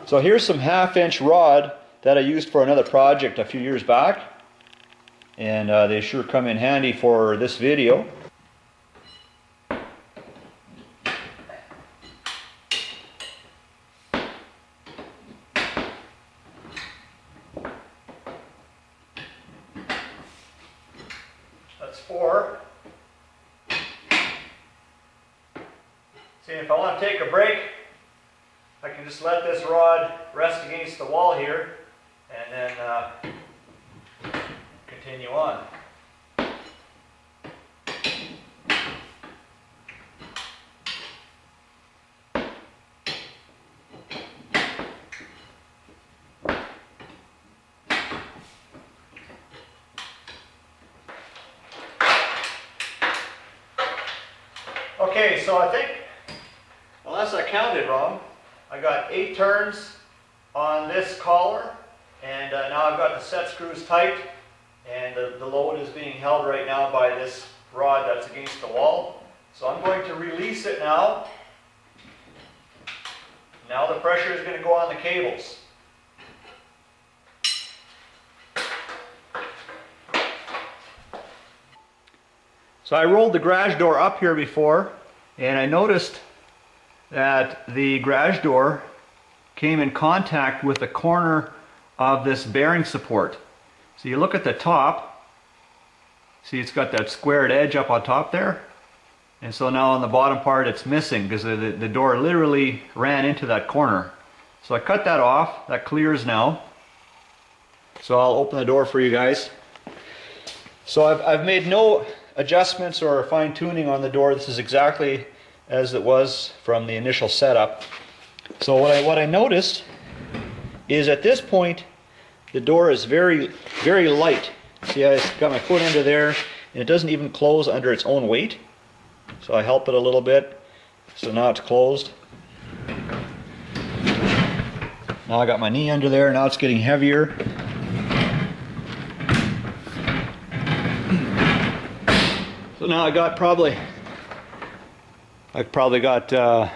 So here's some 1/2-inch rod that I used for another project a few years back, and they sure come in handy for this video. That's 4. See, if I want to take a break, I can just let this rod rest against the wall here and then continue on. Okay, so I think, unless I counted wrong, I got 8 turns on this collar, and now I've got the set screws tight, and the load is being held right now by this rod that's against the wall. So I'm going to release it now. Now the pressure is going to go on the cables. So I rolled the garage door up here before, and I noticed that the garage door came in contact with the corner of this bearing support. So you look at the top, see it's got that squared edge up on top there, and so now on the bottom part it's missing because the door literally ran into that corner. So I cut that off. That clears now. So I'll open the door for you guys. So I've made no adjustments or fine-tuning on the door. This is exactly as it was from the initial setup. So what I noticed is at this point the door is very light. See, I got my foot under there and it doesn't even close under its own weight. So I help it a little bit. So now it's closed. Now I got my knee under there, now it's getting heavier. So now I probably got, well,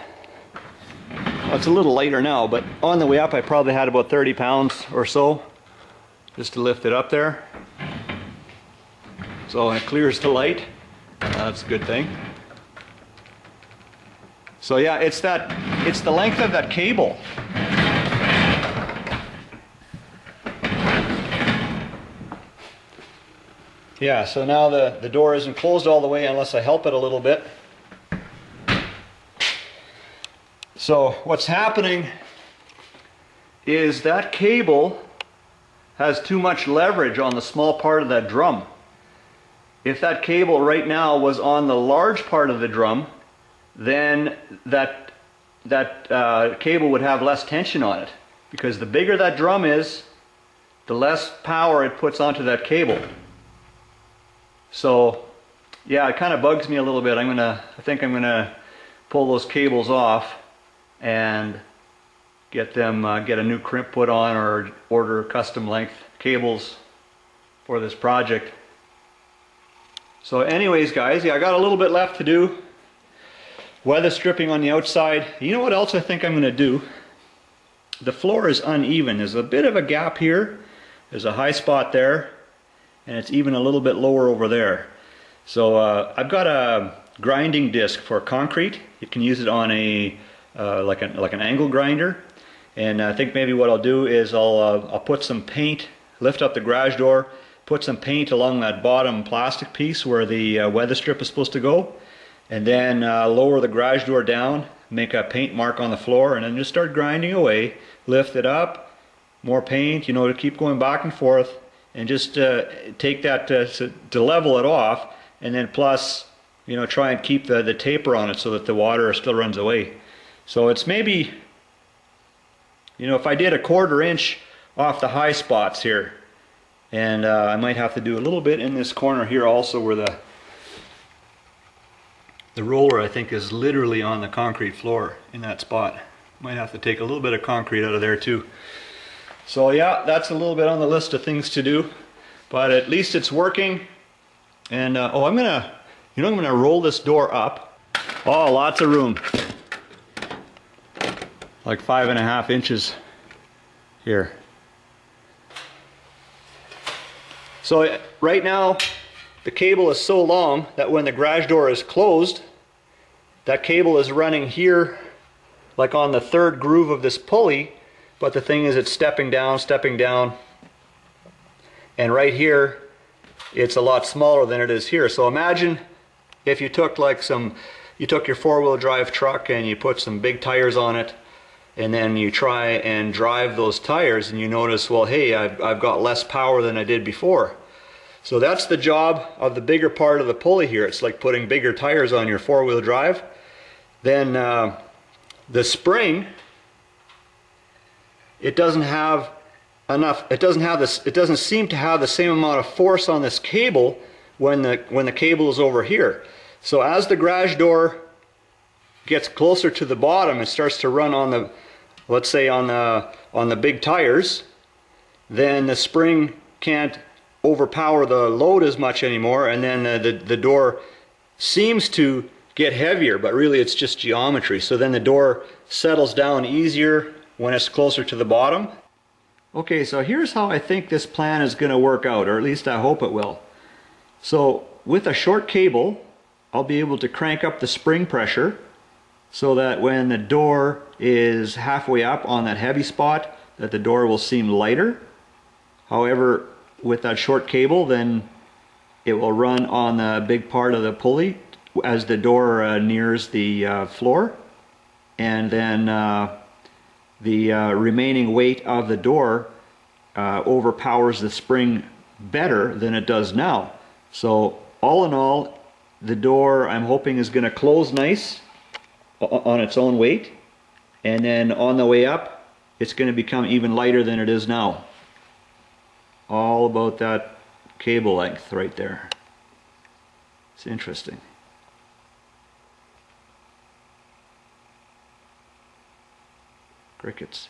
it's a little lighter now, but on the way up I probably had about 30 pounds or so just to lift it up there. So it clears the light. That's a good thing. So yeah, it's the length of that cable. Yeah, so now the door isn't closed all the way unless I help it a little bit. So what's happening is that cable has too much leverage on the small part of that drum. If that cable right now was on the large part of the drum, then that cable would have less tension on it, because the bigger that drum is, the less power it puts onto that cable. So yeah, it kind of bugs me a little bit. I think I'm gonna pull those cables off and get a new crimp put on, or order custom length cables for this project. So anyways guys, yeah, I got a little bit left to do. Weather stripping on the outside. You know what else I think I'm going to do? The floor is uneven. There's a bit of a gap here. There's a high spot there, and it's even a little bit lower over there. So I've got a grinding disc for concrete. You can use it on a like an angle grinder, and I think maybe what I'll do is I'll put some paint, lift up the garage door, put some paint along that bottom plastic piece where the weather strip is supposed to go, and then lower the garage door down, make a paint mark on the floor, and then just start grinding away. Lift it up, more paint, you know, to keep going back and forth, and just take that to level it off, and then plus, you know, try and keep the taper on it so that the water still runs away. So it's maybe, you know, if I did a 1/4 inch off the high spots here, and I might have to do a little bit in this corner here also, where the roller I think is literally on the concrete floor in that spot. Might have to take a little bit of concrete out of there too. So yeah, that's a little bit on the list of things to do, but at least it's working. And oh, I'm gonna roll this door up. Oh, lots of room. Like 5.5 inches Here. So right now the cable is so long that when the garage door is closed, that cable is running here like on the third groove of this pulley, but the thing is it's stepping down, and right here it's a lot smaller than it is here. So imagine if you took you took your four-wheel drive truck and you put some big tires on it, and then you try and drive those tires and you notice, well, hey, I've got less power than I did before. So that's the job of the bigger part of the pulley here. It's like putting bigger tires on your four-wheel drive. Then the spring, it doesn't have enough, it doesn't seem to have the same amount of force on this cable when the cable is over here. So as the garage door gets closer to the bottom and starts to run on the, let's say on the big tires, then the spring can't overpower the load as much anymore, and then the door seems to get heavier, but really it's just geometry. So then the door settles down easier when it's closer to the bottom. Okay, so here's how I think this plan is going to work out, or at least I hope it will. So with a short cable, I'll be able to crank up the spring pressure so that when the door is halfway up on that heavy spot, that the door will seem lighter. However, with that short cable, then it will run on the big part of the pulley as the door nears the floor, and then the remaining weight of the door overpowers the spring better than it does now. So all in all, the door I'm hoping is going to close nice on its own weight, and then on the way up it's going to become even lighter than it is now. All about that cable length right there. It's interesting. Crickets.